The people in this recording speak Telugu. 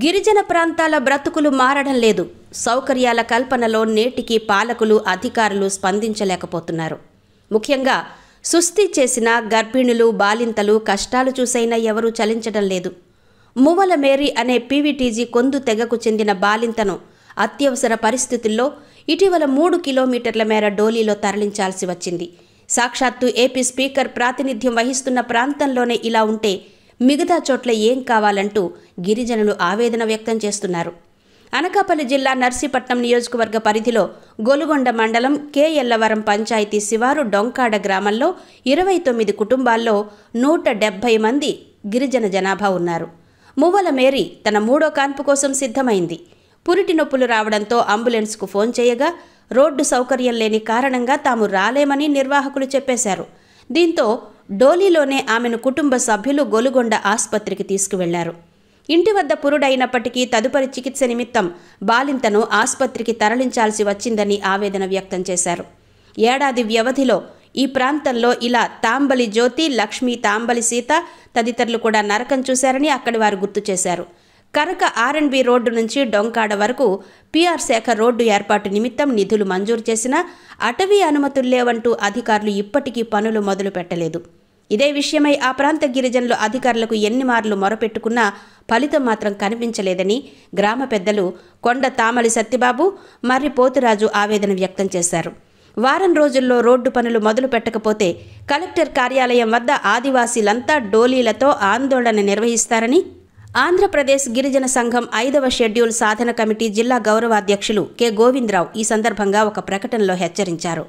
గిరిజన ప్రాంతాల బ్రతుకులు మారడం లేదు. సౌకర్యాల కల్పనలో నేటికి పాలకులు, అధికారులు స్పందించలేకపోతున్నారు. ముఖ్యంగా సుస్థి చేసిన గర్భిణులు, బాలింతలు కష్టాలు చూసైనా ఎవరూ చలించడం లేదు. మువ్వల మేరీ అనే పీవీటీజీ కొందు తెగకు చెందిన బాలింతను అత్యవసర పరిస్థితుల్లో ఇటీవల 3 కిలోమీటర్ల మేర డోలీలో తరలించాల్సి వచ్చింది. సాక్షాత్తు ఏపీ స్పీకర్ ప్రాతినిధ్యం వహిస్తున్న ప్రాంతంలోనే ఇలా ఉంటే మిగతా చోట్ల ఏం కావాలంటూ గిరిజనులు ఆవేదన వ్యక్తం చేస్తున్నారు. అనకాపల్లి జిల్లా నర్సీపట్నం నియోజకవర్గ పరిధిలో గొలుగొండ మండలం కేఎల్లవరం పంచాయతీ శివారు డొంకాడ గ్రామంలో 29 కుటుంబాల్లో 170 మంది గిరిజన జనాభా ఉన్నారు. మువ్వల మేరీ తన 3వ కాన్పు కోసం సిద్ధమైంది. పురిటి నొప్పులు రావడంతో అంబులెన్స్కు ఫోన్ చేయగా రోడ్డు సౌకర్యం లేని కారణంగా తాము రాలేమని నిర్వాహకులు చెప్పేశారు. దీంతో డోలీలోనే ఆమెను కుటుంబ సభ్యులు గొలుగొండ ఆసుపత్రికి తీసుకువెళ్లారు. ఇంటి వద్ద పురుడైనప్పటికీ తదుపరి చికిత్స నిమిత్తం బాలింతను ఆసుపత్రికి తరలించాల్సి వచ్చిందని ఆవేదన వ్యక్తం చేశారు. ఏడాది వ్యవధిలో ఈ ప్రాంతంలో ఇలా తాంబలి జ్యోతి, లక్ష్మీ తాంబలి సీత తదితరులు కూడా నరకం చూశారని అక్కడి వారు గుర్తు చేశారు. కరక R&B రోడ్డు నుంచి డొంకాడ వరకు PR శాఖ రోడ్డు ఏర్పాటు నిమిత్తం నిధులు మంజూరు చేసినా అటవీ అనుమతులు లేవంటూ అధికారులు ఇప్పటికీ పనులు మొదలు పెట్టలేదు. ఇదే విషయమై ఆ ప్రాంత గిరిజనులు అధికారులకు ఎన్ని మార్లు మొరపెట్టుకున్నా ఫలితం మాత్రం కనిపించలేదని గ్రామ పెద్దలు కొండ తామలి సత్యబాబు, మర్రి పోతురాజు ఆవేదన వ్యక్తం చేశారు. వారం రోజుల్లో రోడ్డు పనులు మొదలు పెట్టకపోతే కలెక్టర్ కార్యాలయం వద్ద ఆదివాసీలంతా డోలీలతో ఆందోళన నిర్వహిస్తారని ఆంధ్రప్రదేశ్ గిరిజన సంఘం 5వ షెడ్యూల్ సాధన కమిటీ జిల్లా గౌరవ అధ్యక్షులు కె గోవిందరావు ఈ సందర్భంగా ఒక ప్రకటనలో హెచ్చరించారు.